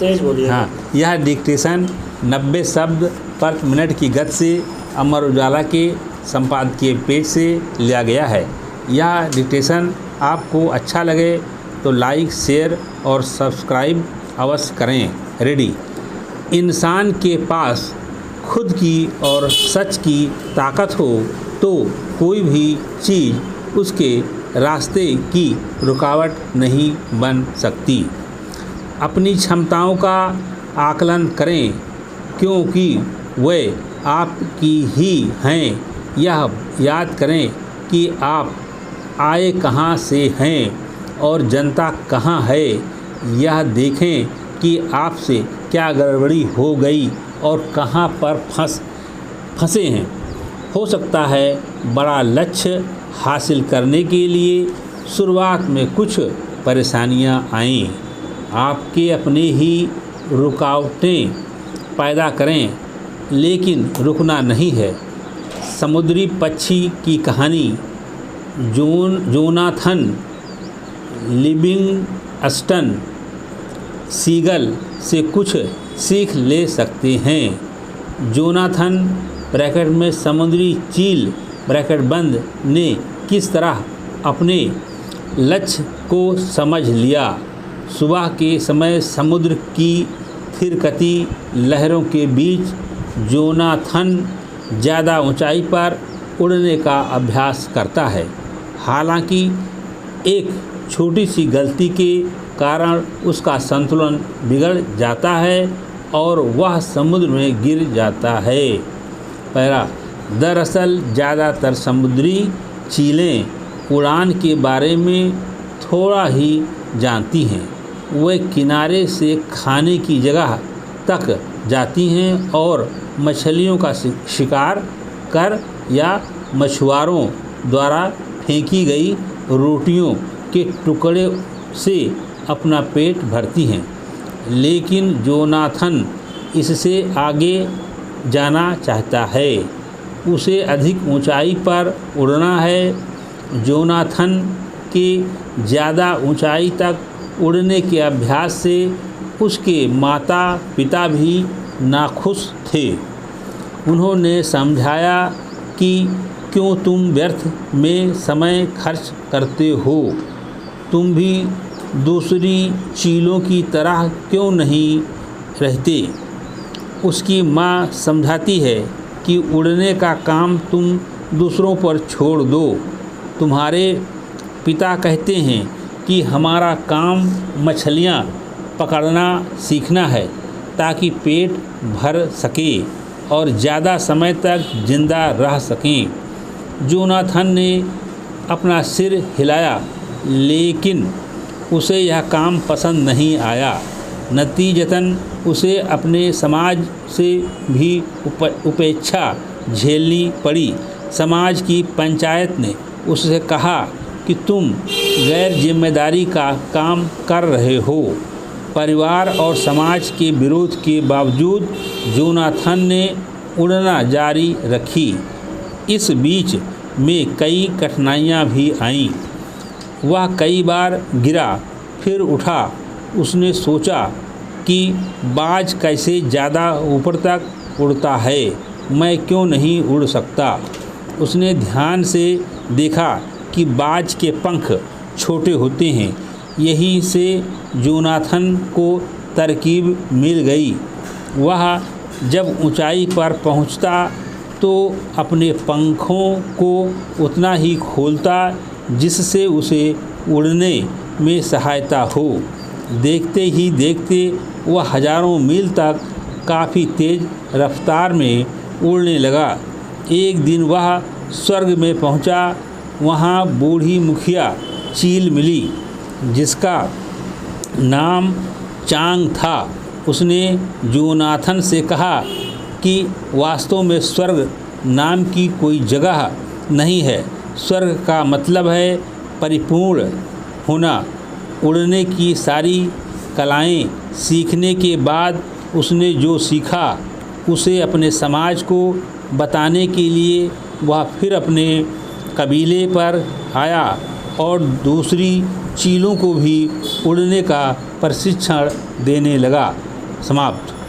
तेज बोलिए। हाँ, यह डिक्टेशन 90 शब्द पर मिनट की गति से अमर उजाला के संपादकीय पेज से लिया गया है। यह डिक्टेशन आपको अच्छा लगे तो लाइक, शेयर और सब्सक्राइब अवश्य करें। रेडी। इंसान के पास खुद की और सच की ताकत हो तो कोई भी चीज़ उसके रास्ते की रुकावट नहीं बन सकती। अपनी क्षमताओं का आकलन करें, क्योंकि वे आपकी ही हैं। यह याद करें कि आप आए कहाँ से हैं और जनता कहाँ है। यह देखें कि आपसे क्या गड़बड़ी हो गई और कहाँ पर फंसे हैं। हो सकता है बड़ा लक्ष्य हासिल करने के लिए शुरुआत में कुछ परेशानियां आएं। आपके अपने ही रुकावटें पैदा करें, लेकिन रुकना नहीं है। समुद्री पक्षी की कहानी जोनाथन लिविंगस्टन सीगल से कुछ सीख ले सकते हैं। जोनाथन ब्रैकेट में समुद्री चील ब्रैकेट बंद ने किस तरह अपने लक्ष्य को समझ लिया। सुबह के समय समुद्र की थिरकती लहरों के बीच जोनाथन ज़्यादा ऊंचाई पर उड़ने का अभ्यास करता है। हालांकि एक छोटी सी गलती के कारण उसका संतुलन बिगड़ जाता है और वह समुद्र में गिर जाता है। पैरा। दरअसल ज़्यादातर समुद्री चीलें उड़ान के बारे में थोड़ा ही जानती हैं। वे किनारे से खाने की जगह तक जाती हैं और मछलियों का शिकार कर या मछुआरों द्वारा फेंकी गई रोटियों के टुकड़े से अपना पेट भरती हैं। लेकिन जोनाथन इससे आगे जाना चाहता है। उसे अधिक ऊंचाई पर उड़ना है। जोनाथन के ज़्यादा ऊंचाई तक उड़ने के अभ्यास से उसके माता पिता भी नाखुश थे। उन्होंने समझाया कि क्यों तुम व्यर्थ में समय खर्च करते हो। तुम भी दूसरी चीलों की तरह क्यों नहीं रहते। उसकी माँ समझाती है कि उड़ने का काम तुम दूसरों पर छोड़ दो। तुम्हारे पिता कहते हैं कि हमारा काम मछलियाँ पकड़ना सीखना है ताकि पेट भर सके और ज़्यादा समय तक जिंदा रह सकें। जोनाथन ने अपना सिर हिलाया, लेकिन उसे यह काम पसंद नहीं आया। नतीजतन उसे अपने समाज से भी उपेक्षा झेलनी पड़ी। समाज की पंचायत ने उससे कहा कि तुम गैर जिम्मेदारी का काम कर रहे हो। परिवार और समाज के विरोध के बावजूद जोनाथन ने उड़ना जारी रखी। इस बीच में कई कठिनाइयाँ भी आईं। वह कई बार गिरा, फिर उठा। उसने सोचा कि बाज कैसे ज़्यादा ऊपर तक उड़ता है, मैं क्यों नहीं उड़ सकता। उसने ध्यान से देखा कि बाज के पंख छोटे होते हैं। यहीं से जोनाथन को तरकीब मिल गई। वह जब ऊंचाई पर पहुंचता तो अपने पंखों को उतना ही खोलता जिससे उसे उड़ने में सहायता हो। देखते ही देखते वह हजारों मील तक काफ़ी तेज़ रफ्तार में उड़ने लगा। एक दिन वह स्वर्ग में पहुंचा। वहां बूढ़ी मुखिया चील मिली जिसका नाम चांग था। उसने जोनाथन से कहा कि वास्तव में स्वर्ग नाम की कोई जगह नहीं है। स्वर्ग का मतलब है परिपूर्ण होना। उड़ने की सारी कलाएं सीखने के बाद उसने जो सीखा उसे अपने समाज को बताने के लिए वह फिर अपने कबीले पर आया और दूसरी चीलों को भी उड़ने का प्रशिक्षण देने लगा। समाप्त।